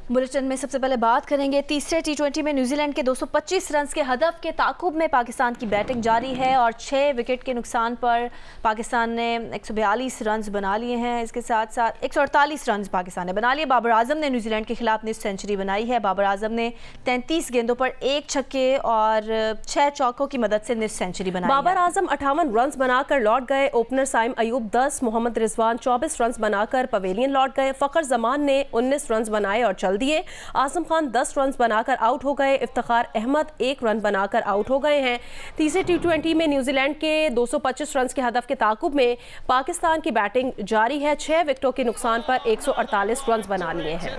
Bulletin में सबसे पहले बात करेंगे तीसरे टी20 में न्यूजीलैंड के 225 रन के हदफ के ताकुब में पाकिस्तान की बैटिंग जारी है और 6 विकेट के नुकसान पर पाकिस्तान ने 142 रन बना लिए हैं। इसके साथ साथ 148 रन पाकिस्तान ने बना लिए। बाबर आजम ने न्यूजीलैंड के खिलाफ निस्फ सेंचुरी बनाई है। बाबर आजम ने 33 गेंदों पर 1 छक्के और 6 चौकों की मदद से निस्फ सेंचुरी बनाई। बाबर आजम 58 रन बनाकर लौट गए। ओपनर साइम अयूब 10, मोहम्मद रिजवान 24 रन बनाकर पवेलियन लौट गए। फखर जमान ने 19 रन बनाए और चल दिए। आजम खान 10 रन बनाकर आउट हो गए। इफ्तिखार अहमद 1 रन बनाकर आउट हो गए हैं। तीसरे टी20 में न्यूजीलैंड के 225 रन के हदफ के ताकुब में पाकिस्तान की बैटिंग जारी है। 6 विकेटों के नुकसान पर 148 रन बना लिए हैं।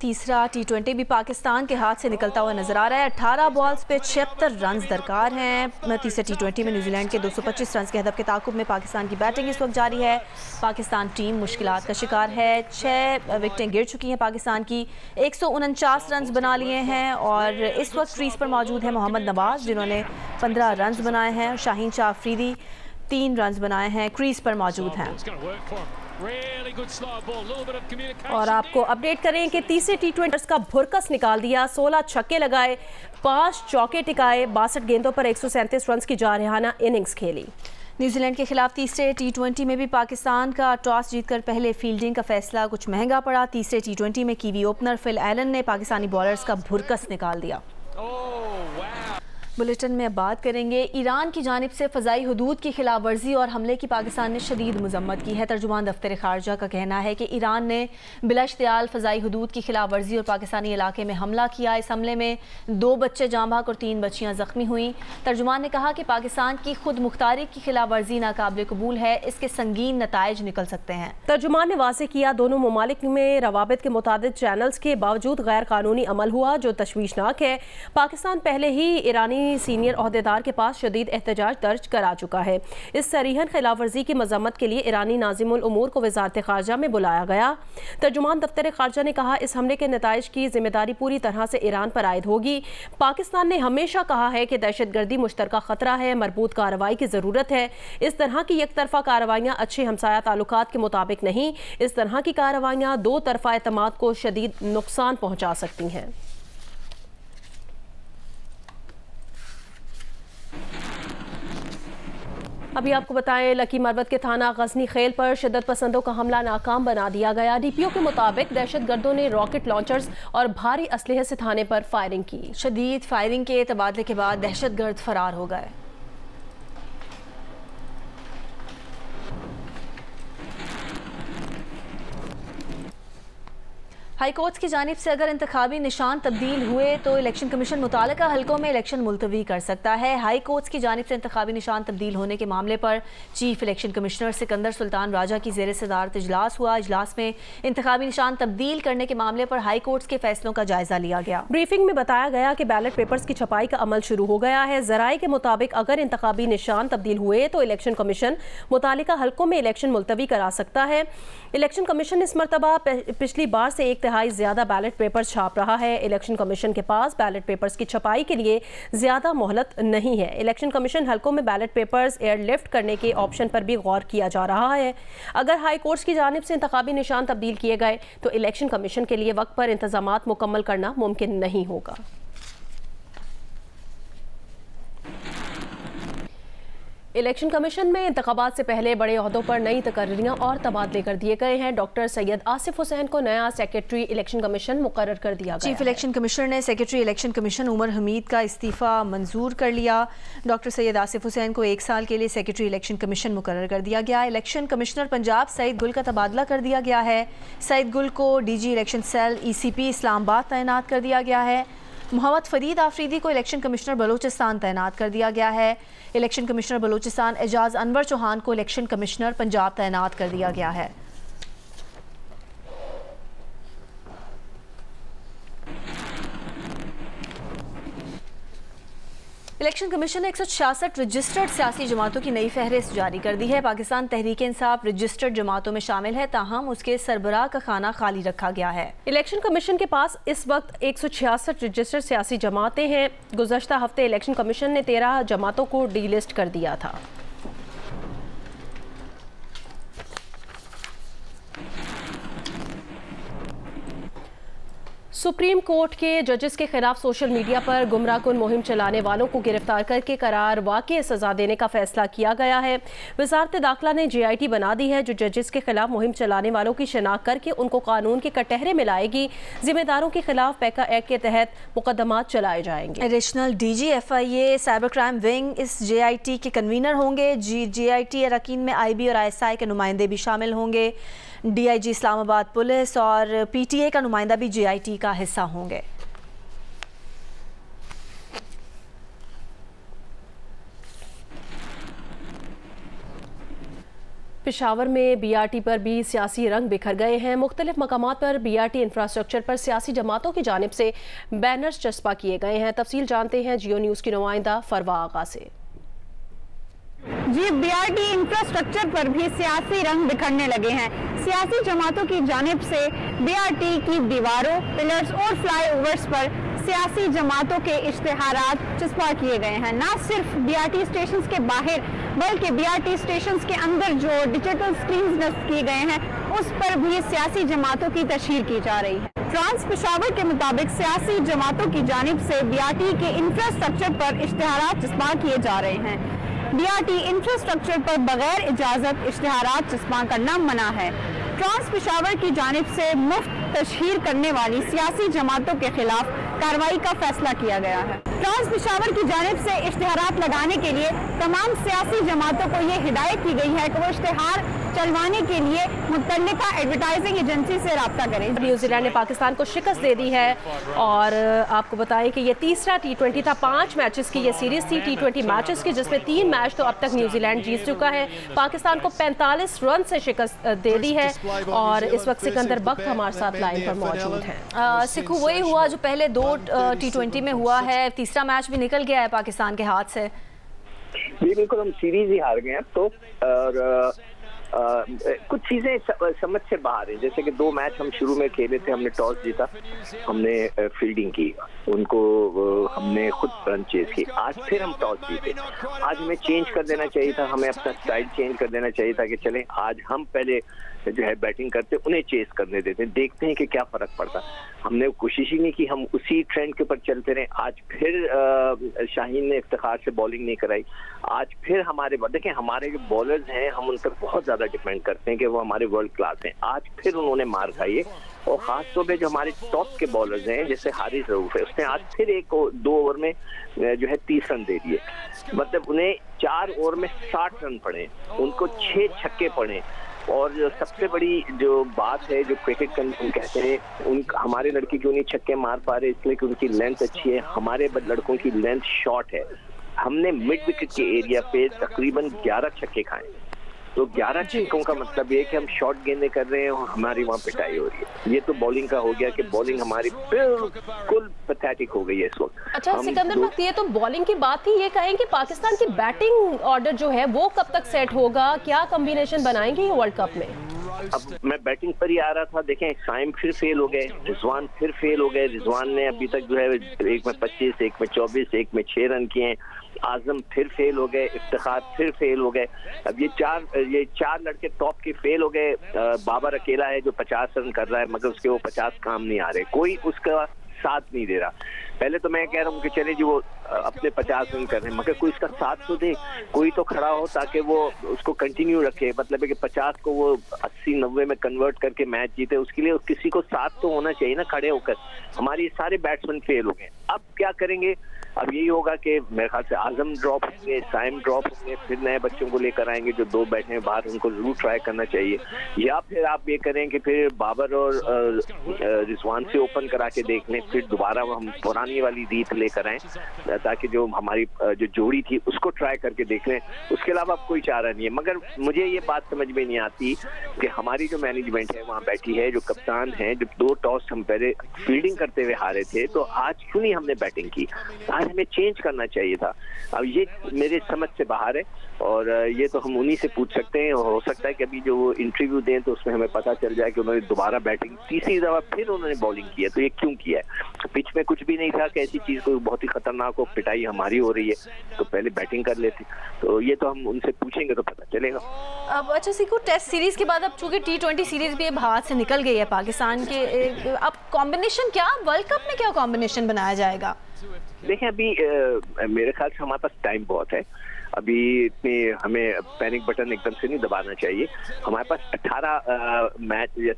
तीसरा टी20 भी पाकिस्तान के हाथ से निकलता हुआ नजर आ रहा है। 18 बॉल्स पे 76 रन दरकार हैं। तीसरे टी20 में न्यूजीलैंड के 225 रन के हदफ के ताकुब में पाकिस्तान की बैटिंग इस वक्त जारी है। पाकिस्तान टीम मुश्किलात का शिकार है। 6 विकेटें गिर चुकी हैं पाकिस्तान की। 149 रन बना लिए हैं और इस वक्त क्रीज पर मौजूद है मोहम्मद नवाज जिन्होंने 15 रन बनाए हैं। शाहीन शाह अफरीदी 3 रन बनाए हैं, क्रीज पर मौजूद हैं। और आपको अपडेट करें कि तीसरे टी20 का भुरकस निकाल दिया। 16 छक्के लगाए, 5 चौके टिकाए, 62 गेंदों पर 137 रन की जारहाना इनिंग्स खेली। न्यूजीलैंड के खिलाफ तीसरे टी20 में भी पाकिस्तान का टॉस जीतकर पहले फील्डिंग का फैसला कुछ महंगा पड़ा। तीसरे टी20 में कीवी ओपनर फिल एलन ने पाकिस्तानी बॉलर्स का भुरकस निकाल दिया। बुलेटिन में अब बात करेंगे ईरान की जानिब से फ़ज़ाई हुदूद की खिलाफ वर्जी और हमले की पाकिस्तान ने शदीद मजम्मत की है। तर्जुमान दफ्तर खारजा का कहना है कि ईरान ने बिलाश्तियाल फ़ज़ाई हुदूद की खिलाफ वर्जी और पाकिस्तानी इलाके में हमला किया। इस हमले में 2 बच्चे जाँ बहक और 3 बच्चियाँ ज़ख्मी हुई। तर्जुमान ने कहा कि पाकिस्तान की खुद मुख्तारी की खिलाफ वर्जी नाकाबिल कबूल है, इसके संगीन नताइज निकल सकते हैं। तर्जुमान ने वाज़ेह किया दोनों ममालिक में रवाबित के मुताबिक चैनल्स के बावजूद गैर कानूनी अमल हुआ जो तशवीशनाक है। पाकिस्तान पहले ही ईरानी सीनियर ओहदेदार के पास शदीद एहतजाज दर्ज करा चुका है। इस सरीहन खिलाफ वर्जी की मजम्मत के लिए ईरानी नाज़िमुल उमूर को वज़ारत खारजा में बुलाया गया। तर्जुमान दफ्तर खारजा ने कहा इस हमले के नताइज की जिम्मेदारी पूरी तरह से ईरान पर आयद होगी। पाकिस्तान ने हमेशा कहा है कि दहशतगर्दी मुश्तरका खतरा है, मरबूत कार्रवाई की ज़रूरत है। इस तरह की एक तरफा कार्रवाइयाँ अच्छे हमसाया ताल्लुकात के मुताबिक नहीं, इस तरह की कार्रवाइयाँ 2 तरफा एतमाद को शदीद नुकसान पहुँचा सकती हैं। अभी आपको बताएं लकी मरवत के थाना गजनी खेल पर शिद्दत पसंदों का हमला नाकाम बना दिया गया। डीपीओ के मुताबिक दहशतगर्दों ने रॉकेट लॉन्चर्स और भारी असलहे से थाने पर फायरिंग की। शदीद फायरिंग के तबादले के बाद दहशतगर्द फरार हो गए। हाई कोर्ट की जानिब से अगर इंतखाबी निशान तब्दील हुए तो इलेक्शन कमीशन मुतालिका हल्कों में इलेक्शन मुलतवी कर सकता है। हाई कोर्ट की जानिब से इंतखाबी निशान तब्दील होने के मामले पर chief election commissioner Sikandar Sultan Raja की ज़ेर सदारत इजलास हुआ। इजलास में इंतखाबी निशान तब्दील करने के मामले पर हाई कोर्ट के फैसलों का जायजा लिया गया। ब्रीफिंग में बताया गया कि बैलेट पेपर्स की छपाई का अमल शुरू हो गया है। जराए के मुताबिक अगर इंतखाबी निशान तब्दील हुए तो इलेक्शन कमीशन मुतालिका हल्कों में इलेक्शन मुलतवी करा सकता है। इलेक्शन कमीशन इस मरतबा पिछली बार से 1/3 ज्यादा बैलेट पेपर्स छाप रहा है। इलेक्शन कमीशन के पास बैलेट पेपर्स की छपाई के लिए ज्यादा मोहलत नहीं है। इलेक्शन कमीशन हल्कों में बैलेट पेपर्स एयरलिफ्ट करने के ऑप्शन पर भी गौर किया जा रहा है। अगर हाई कोर्ट की जानिब से इंतखाबी निशान तब्दील किए गए तो इलेक्शन कमीशन के लिए वक्त पर इंतजामात मुकम्मल करना मुमकिन नहीं होगा। इलेक्शन कमीशन में इंतखाबात से पहले बड़े ओहदों पर नई तकर्रियाँ और तबादले कर दिए गए हैं। डॉक्टर सैयद आसिफ हुसैन को नया सेक्रेटरी इलेक्शन कमीशन मुकर्रर कर दिया गया। चीफ इलेक्शन कमिश्नर ने secretary election commission Umar Hamid का इस्तीफ़ा मंजूर कर लिया। डॉक्टर सैयद आसिफ हुसैन को 1 साल के लिए सेक्रेटरी इलेक्शन कमीशन मुकर्रर कर दिया गया। इलेक्शन कमिश्नर पंजाब सईद गुल का तबादला कर दिया गया है। सईद गुल को DG election cell ECP Islamabad तैनात कर दिया गया है। मोहम्मद फरीद आफरीदी को इलेक्शन कमिश्नर बलूचिस्तान तैनात कर दिया गया है। इलेक्शन कमिश्नर बलूचिस्तान एजाज अनवर चौहान को इलेक्शन कमिश्नर पंजाब तैनात कर दिया गया है। इलेक्शन कमीशन ने 166 रजिस्टर्ड सियासी जमातों की नई फहरिस्त जारी कर दी है। पाकिस्तान तहरीक इंसाफ रजिस्टर्ड जमातों में शामिल है, ताहम उसके सरबराह का खाना खाली रखा गया है। इलेक्शन कमीशन के पास इस वक्त 166 रजिस्टर्ड सियासी जमातें हैं। गुज़श्ता हफ्ते इलेक्शन कमीशन ने 13 जमातों को डीलिस्ट कर दिया था। सुप्रीम कोर्ट के जजेस के खिलाफ सोशल मीडिया पर गुमराहकुन मुहिम चलाने वालों को गिरफ्तार करके करार वाक़ई सजा देने का फैसला किया गया है। वजारत दाखिला ने JIT बना दी है जो जजेस के खिलाफ मुहिम चलाने वालों की शिनाख्त करके उनको कानून के कटहरे में लाएगी। जिम्मेदारों के खिलाफ पैका एक्ट के तहत मुकदमात चलाए जाएंगे। Additional DG FIA cyber crime wing इस JIT के कन्वीनर होंगे। JIT अरकान में IB और ISI के नुमाइंदे भी शामिल होंगे। DIG इस्लामाबाद पुलिस और PTA का नुमाइंदा भी JIT का हिस्सा होंगे। पेशावर में BRT पर भी सियासी रंग बिखर गए हैं। मुख्तलिफ मकामात पर BRT इंफ्रास्ट्रक्चर पर सियासी जमातों की जानिब से बैनर्स चस्पा किए गए हैं। तफसील जानते हैं जियो न्यूज़ की नुमाइंदा फरवा आगा से। जी, BRT इंफ्रास्ट्रक्चर पर भी सियासी रंग बिखरने लगे हैं। सियासी जमातों की जानिब से BRT की दीवारों, पिलर्स और फ्लाईओवर्स पर सियासी जमातों के इश्तिहारात चस्पा किए गए हैं। न सिर्फ BRT स्टेशन के बाहर बल्कि BRT स्टेशन के अंदर जो डिजिटल स्क्रीन नस्ब किए गए हैं उस पर भी सियासी जमातों की तशहीर की जा रही है। ट्रांस पेशावर के मुताबिक सियासी जमातों की जानिब से BRT के इंफ्रास्ट्रक्चर पर इश्तिहारात चस्पा किए जा रहे हैं। BRT इंफ्रास्ट्रक्चर पर बगैर इजाजत इश्तिहारात चस्पा करना मना है। ट्रांस पेशावर की जानिब से मुफ्त तशहीर करने वाली सियासी जमातों के खिलाफ कार्रवाई का फैसला किया गया है। ट्रांस पेशावर की जानिब से इश्तिहारात लगाने के लिए तमाम सियासी जमातों को ये हिदायत की गई है कि वो इश्तिहार चलवाने के लिए मुतल्लिका एडवर्टाइजिंग एजेंसी से रब्ता करें। न्यूजीलैंड ने पाकिस्तान को शिकस्त दे दी है और आपको बताएं कि ये तीसरा T20 था। 5 मैचेस की ये सीरीज थी T20 मैचेस की, जिसमें 3 मैच तो अब तक न्यूजीलैंड जीत चुका है। पाकिस्तान को 45 रन से शिकस्त दे दी है और इस वक्त सिकंदर बख्त हमारे साथ लाइन पर मौजूद हैं। सिखू वही हुआ जो पहले 2 T20 में हुआ है, तीसरा मैच भी निकल गया है पाकिस्तान के हाथ से। जी बिल्कुल, हम सीरीज ही हार गए हैं तो और कुछ चीजें समझ से बाहर है। जैसे कि 2 मैच हम शुरू में खेले थे, हमने टॉस जीता, हमने फील्डिंग की, उनको हमने खुद रन चेज की। आज फिर हम टॉस जीते। आज हमें चेंज कर देना चाहिए था, हमें अपना स्टाइल चेंज कर देना चाहिए था कि चलें आज हम पहले जो है बैटिंग करते, उन्हें चेस करने देते, देखते हैं कि क्या फर्क पड़ता। हमने कोशिश ही नहीं की, हम उसी ट्रेंड के ऊपर चलते रहे। आज फिर शाहीन ने इफ्तिखार से बॉलिंग नहीं कराई। आज फिर हमारे देखें, हमारे जो बॉलर्स हैं हम उन पर बहुत ज्यादा डिपेंड करते हैं कि वो हमारे वर्ल्ड क्लास हैं। आज फिर उन्होंने मार खाई है और खास तौर पे जो हमारे टॉप के बॉलर्स हैं जैसे हारिस रऊफ है, उसने आज फिर 1-2 ओवर में जो है 30 रन दे दिए। मतलब उन्हें 4 ओवर में 60 रन पड़े, उनको 6 छक्के पड़े। और सबसे बड़ी जो बात है, जो क्रिकेट कहते हैं, हमारे लड़के क्यों नहीं छक्के मार पा रहे, इसलिए कि उनकी लेंथ अच्छी है। हमारे लड़कों की लेंथ शॉर्ट है। हमने मिड विकेट के एरिया पे तकरीबन 11 छक्के खाए। तो 11 छक्कों का मतलब ये कि हम शॉर्ट गेंदें कर रहे हैं और हमारी वहाँ पिटाई हो रही है। ये तो बॉलिंग का हो गया कि बॉलिंग हमारी बिल्कुल पैथेटिक हो गई है इस वक्त। अच्छा सिकंदर भक्त, ये तो बॉलिंग की बात थी, ये कहें कि पाकिस्तान की बैटिंग ऑर्डर जो है वो कब तक सेट होगा, क्या कॉम्बिनेशन बनाएंगे ये वर्ल्ड कप में? अब मैं बैटिंग पर ही आ रहा था। देखें, साइम फिर फेल हो गए, रिजवान फिर फेल हो गए। रिजवान ने अभी तक जो है एक में 25, एक में 24, एक में 6 रन किए हैं। आजम फिर फेल हो गए, इफ्तिखार फिर फेल हो गए। अब ये चार लड़के टॉप के फेल हो गए। बाबर अकेला है जो 50 रन कर रहा है, मगर उसके वो 50 काम नहीं आ रहे, कोई उसका साथ नहीं दे रहा। पहले तो मैं कह रहा हूँ कि चले जी वो अपने 50 रन कर रहे हैं, मगर कोई इसका साथ तो दे, कोई तो खड़ा हो ताकि वो उसको कंटिन्यू रखे। मतलब है कि 50 को वो 80-90 में कन्वर्ट करके मैच जीते, उसके लिए किसी को साथ तो होना चाहिए ना खड़े होकर। हमारे सारे बैट्समैन फेल हो गए। अब क्या करेंगे? अब यही होगा कि मेरे ख्याल से आजम ड्रॉप होंगे, साइम ड्रॉप होंगे, फिर नए बच्चों को लेकर आएंगे जो 2 बैठे हैं बाहर, उनको जरूर ट्राई करना चाहिए। या फिर आप ये करें कि फिर बाबर और रिजवान से ओपन करा के देख लें, फिर दोबारा हम पुरानी वाली रीत लेकर आए ताकि जो हमारी जो जोड़ी थी उसको ट्राई करके देख लें। उसके अलावा अब कोई चारा नहीं है। मगर मुझे ये बात समझ में नहीं आती कि हमारी जो मैनेजमेंट है वहाँ बैठी है, जो कप्तान है, जब 2 टॉस हम पहले फील्डिंग करते हुए हारे थे, तो आज क्यों नहीं हमने बैटिंग की? आज हमें चेंज करना चाहिए था। अब ये मेरे समझ से बाहर है और ये तो हम उन्हीं से पूछ सकते हैं। हो सकता है कि अभी जो वो इंटरव्यू दें तो उसमें हमें पता चल जाए कि उन्होंने दोबारा बैटिंग, तीसरी दफा फिर उन्होंने बॉलिंग की है, तो ये क्यों किया है? पिच में कुछ भी नहीं था कि ऐसी चीज कोई बहुत ही खतरनाक हो, पिटाई हमारी हो रही है तो पहले बैटिंग कर लेते। तो ये तो हम उनसे पूछेंगे तो पता चलेगा। अब अच्छा सीखो, टेस्ट सीरीज के बाद अब चूंकि T20 सीरीज भी अब हाथ से निकल गई है पाकिस्तान के, अब कॉम्बिनेशन क्या वर्ल्ड कप में क्या कॉम्बिनेशन बनाया जाएगा? देखें अभी मेरे ख्याल से हमारे पास टाइम बहुत है, अभी इतनी हमें पैनिक बटन एकदम से नहीं दबाना चाहिए। हमारे पास 18 मैच या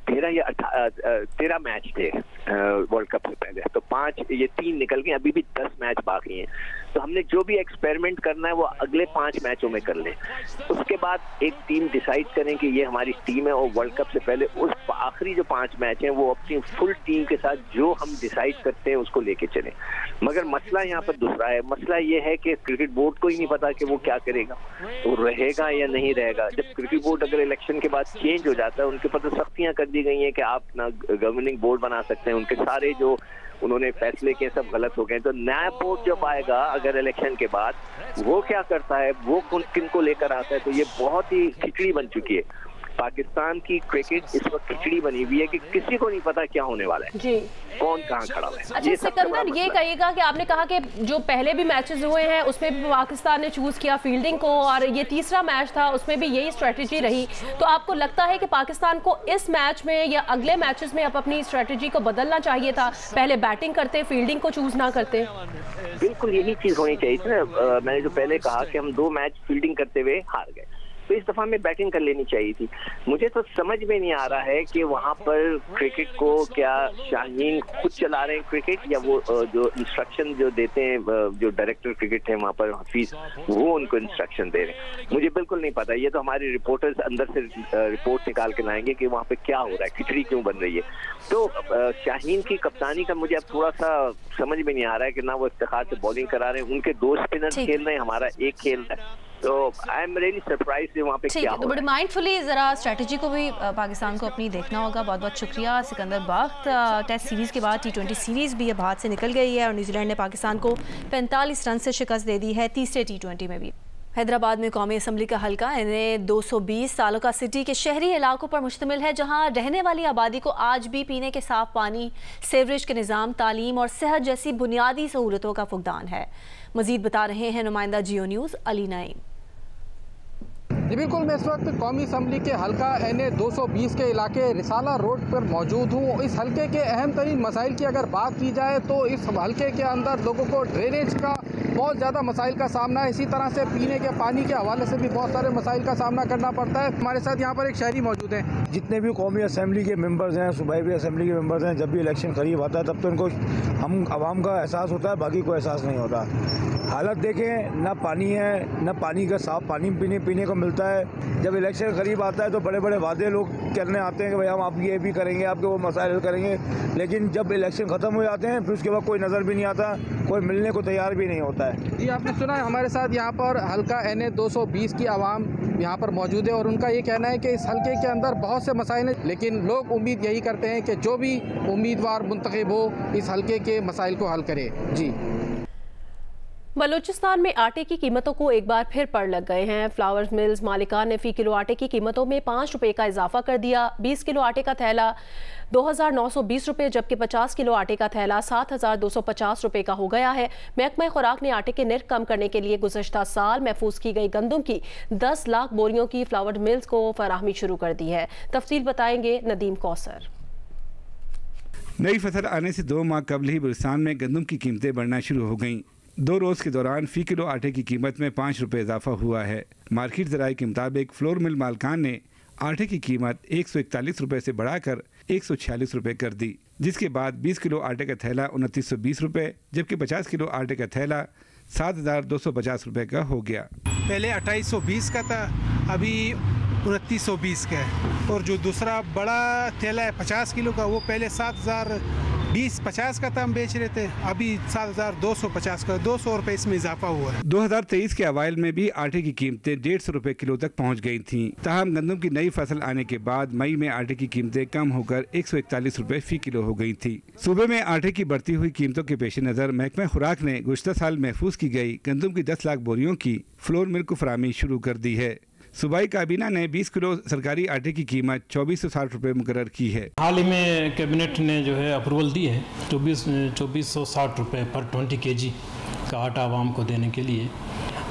13 मैच थे वर्ल्ड कप से पहले, तो 5 ये 3 निकल गए, अभी भी 10 मैच बाकी हैं। तो हमने जो भी एक्सपेरिमेंट करना है वो अगले 5 मैचों में कर लें, उसके बाद एक टीम डिसाइड करें कि ये हमारी टीम है, और वर्ल्ड कप से पहले उस आखिरी जो 5 मैच हैं वो अपनी फुल टीम के साथ जो हम डिसाइड करते हैं उसको लेके चलें। मगर मसला यहाँ पर दूसरा है, मसला ये है कि क्रिकेट बोर्ड को ही नहीं पता कि वो क्या करेगा, वो रहेगा या नहीं रहेगा। जब क्रिकेट बोर्ड अगर इलेक्शन के बाद चेंज हो जाता है, उनके ऊपर तो सख्तियां कर दी गई हैं कि आप ना गवर्निंग बोर्ड बना सकते हैं, उनके सारे जो उन्होंने फैसले किए सब गलत हो गए। तो नया बोर्ड जब आएगा अगर इलेक्शन के बाद, वो क्या करता है, वो किन को लेकर आता है, तो ये बहुत ही खिचड़ी बन चुकी है। पाकिस्तान की क्रिकेट इस वक्त खिचड़ी बनी हुई है कि किसी को नहीं पता क्या होने वाला है जी, कौन कहाँ खड़ा हुआ है। अच्छा सिकंदर, ये कहिएगा कि आपने कहा कि जो पहले भी मैचेस हुए हैं उसमें भी पाकिस्तान ने चूज किया फील्डिंग को, और ये तीसरा मैच था उसमें भी यही स्ट्रेटजी रही, तो आपको लगता है कि पाकिस्तान को इस मैच में या अगले मैचेस में अब अपनी स्ट्रेटजी को बदलना चाहिए था, पहले बैटिंग करते फील्डिंग को चूज ना करते? बिल्कुल यही चीज होनी चाहिए थी ना। मैंने जो पहले कहा कि हम 2 मैच फील्डिंग करते हुए हार गए, तो इस दफा में बैटिंग कर लेनी चाहिए थी। मुझे तो समझ में नहीं आ रहा है कि वहाँ पर क्रिकेट को क्या शाहीन खुद चला रहे हैं क्रिकेट, या वो जो इंस्ट्रक्शन जो देते हैं जो डायरेक्टर क्रिकेट है वहाँ पर हफीज, वो उनको इंस्ट्रक्शन दे रहे हैं। मुझे बिल्कुल नहीं पता, ये तो हमारे रिपोर्टर्स अंदर से रिपोर्ट निकाल के लाएंगे कि वहाँ पे क्या हो रहा है, खिचड़ी क्यों बन रही है। तो शाहीन की कप्तानी का मुझे अब थोड़ा सा समझ में नहीं आ रहा है कि ना वो इफ्तिखार से बॉलिंग करा रहे हैं, उनके 2 स्पिनर खेल रहे हैं, हमारा एक खेल रहा है। तो आई एम रियली सरप्राइज्ड वहाँ पे क्या हो रहा है। तो बड़े माइंडफुली जरा स्ट्रेटजी को भी पाकिस्तान को अपनी देखना होगा। बहुत बहुत शुक्रिया सिकंदर बख्त। टेस्ट सीरीज के बाद T20 सीरीज भी अब हाथ से निकल गई है और न्यूजीलैंड ने पाकिस्तान को 45 रन से शिकस्त दे दी है तीसरे T20 में भी। हैदराबाद में कौमी असम्बली का हल्का इन्हें 220 सालों का सिटी के शहरी इलाकों पर मुश्तमिल है, जहां रहने वाली आबादी को आज भी पीने के साफ पानी, सीवरेज के निज़ाम, तालीम और सेहत जैसी बुनियादी सहूलतों का फुकदान है। मजीद बता रहे हैं नुमाइंदा जियो न्यूज़ अली नईम। जी बिल्कुल, मैं इस वक्त कौमी असम्बली के हल्का NA 220 के इलाके रिसाला रोड पर मौजूद हूँ। इस हल्के के अहम तरीन मसाइल की अगर बात की जाए तो इस हल्के के अंदर लोगों को ड्रेनेज का बहुत ज़्यादा मसाइल का सामना है, इसी तरह से पीने के पानी के हवाले से भी बहुत सारे मसाइल का सामना करना पड़ता है। हमारे साथ यहाँ पर एक शहरी मौजूद हैं। जितने भी कौमी असम्बली के मेंबर्स हैं, सूबाई असम्बली के मेंबर्स हैं, जब भी इलेक्शन करीब आता है तब तो इनको हम आवाम का एहसास होता है, बाकी कोई एहसास नहीं होता। हालत देखें, ना पानी है, ना पानी का साफ पानी पीने को मिलता है। जब इलेक्शन करीब आता है तो बड़े बड़े वादे लोग करने आते हैं कि भाई हम आप ये भी करेंगे, आपके वो मसाइल हल करेंगे, लेकिन जब इलेक्शन ख़त्म हो जाते हैं फिर उसके बाद कोई नज़र भी नहीं आता, कोई मिलने को तैयार भी नहीं होता है। जी आपने सुना है, हमारे साथ यहाँ पर हल्का NA 220 की आवाम यहाँ पर मौजूद है और उनका ये कहना है कि इस हल्के के अंदर बहुत से मसाइल हैं, लेकिन लोग उम्मीद यही करते हैं कि जो भी उम्मीदवार मुंतखब हो इस हल्के के मसाइल को हल करे। जी बलूचिस्तान में आटे की कीमतों को एक बार फिर पड़ लग गए हैं। फ्लावर्स मिल्स मालिकान ने फ़ी किलो आटे की कीमतों में 5 रुपये का इजाफा कर दिया। 20 किलो आटे का थैला 2,920 रुपये, जबकि 50 किलो आटे का थैला 7,250 रुपये का हो गया है। महकमा खुराक ने आटे के निर्ख कम करने के लिए गुज़श्ता साल महफूज की गई गंदम की 10 लाख बोरियों की फ्लावर मिल्स को फराहमी शुरू कर दी है। तफसील बताएंगे नदीम कौसर। नई फसल आने से 2 माह कबल ही बलूचिस्तान में गंदम की कीमतें बढ़ना शुरू हो गईं। 2 रोज़ के दौरान फ़ी किलो आटे की कीमत में 5 रुपये इजाफा हुआ है। मार्केट ज़राए के मुताबिक फ्लोर मिल मालकान ने आटे की कीमत 141 रुपये से बढ़ाकर 146 रुपये कर दी, जिसके बाद 20 किलो आटे का थैला 2920 रुपये, जबकि 50 किलो आटे का थैला 7,250 रुपये का हो गया। पहले 2820 का था, अभी 2920 का है, और जो दूसरा बड़ा थैला है 50 किलो का, वो पहले 7,020-50 का था, हम बेच रहे थे, अभी 7,250 का, 200 रुपये इसमें इजाफा हुआ है। 2023 के अवाइल में भी आटे की कीमतें 150 रुपये किलो तक पहुँच गई थीं। ताहम गंदम की नई फसल आने के बाद मई में आटे की कीमतें कम होकर 141 रुपये फ़ी किलो हो गई थी। सूबे में आटे की बढ़ती हुई कीमतों के पेश नज़र महकमा खुराक ने गुज़श्ता साल महफूज की गई गंदम की 10 लाख बोरियों की फ्लोर मिल को फराहमी शुरू कर दी है। सूबाई काबीना ने 20 किलो सरकारी आटे की कीमत 2460 रुपये मुकर्रर की है। हाल ही में कैबिनेट ने जो है अप्रूवल दी है 2460 रुपये पर 20 kg का आटा आवाम को देने के लिए।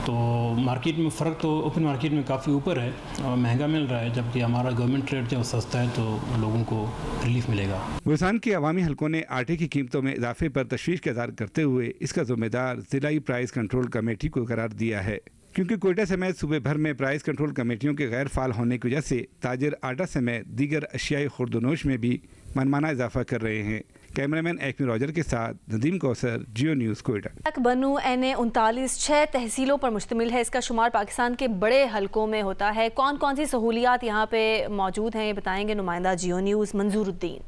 तो मार्केट में फ़र्क तो ओपन मार्केट में काफ़ी ऊपर है और महंगा मिल रहा है, जबकि हमारा गवर्नमेंट रेट जब सस्ता है तो लोगों को रिलीफ मिलेगा। गुलसान के अवामी हलकों ने आटे की कीमतों में इजाफे पर तशवीश का इज़हार करते हुए इसका जिम्मेदार ज़िलाई प्राइस कंट्रोल कमेटी को करार दिया है, क्योंकि कोयटा समेत सूबे भर में प्राइस कंट्रोल कमेटियों के गैर फाल होने की वजह से ताजिर आटा समेत दीगर अशियाई खुर्दनोश में भी मनमाना इजाफा कर रहे हैं। कैमरामैन एक्मी रॉजर के साथ नदीम कौसर, जियो न्यूज़ कोयटा। बनू NA 39 6 तहसीलों पर मुश्तमिल है। इसका शुमार पाकिस्तान के बड़े हलकों में होता है। कौन कौन सी सहूलियात यहाँ पे मौजूद हैं, ये बताएंगे नुमाइंदा जियो न्यूज़ मंजूरुद्दीन।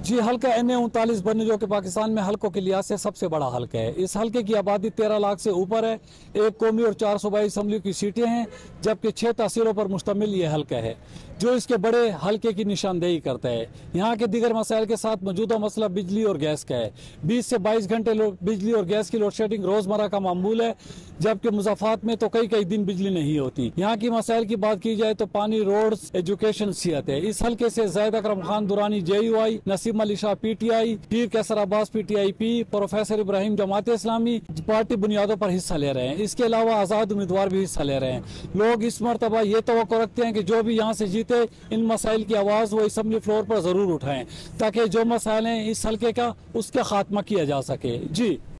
जी, हल्का NA 39 बनू जो कि पाकिस्तान में हल्कों के लिहाज से सबसे बड़ा हल्का है। इस हल्के की आबादी 13 लाख से ऊपर है। 1 कौमी और 4 सूबाई असम्बली की सीटें हैं, जबकि 6 तहसीलों पर मुश्तमिल ये हल्का है, जो इसके बड़े हल्के की निशानदेही करता है। यहाँ के दीगर मसाइल के साथ मौजूदा मसला बिजली और गैस का है। 20 से 22 घंटे बिजली और गैस की लोड शेडिंग रोजमर्रा का मामूल है, जबकि मुज़ाफ़ात में तो कई दिन बिजली नहीं होती। यहाँ की मसाइल की बात की जाए तो पानी, रोड्स, एजुकेशन, सेहत है। इस हल्के से ज़ैद अकरम खान दुरानी JUI, नसीम अली शाह PTI, पीर कैसर Abbas PTIP, professor Ibrahim Jamaat Islami party बुनियादों पर हिस्सा ले रहे हैं। इसके अलावा आज़ाद उम्मीदवार भी हिस्सा ले रहे हैं। लोग इस मरतबा ये तवक्को रखते हैं कि जो भी यहाँ से जीते इन मसाइल की आवाज़ वो असम्बली फ्लोर पर ज़रूर उठाएं, ताकि जो मसाइल हैं इस हल्के का उसका खात्मा किया जा सके। जी।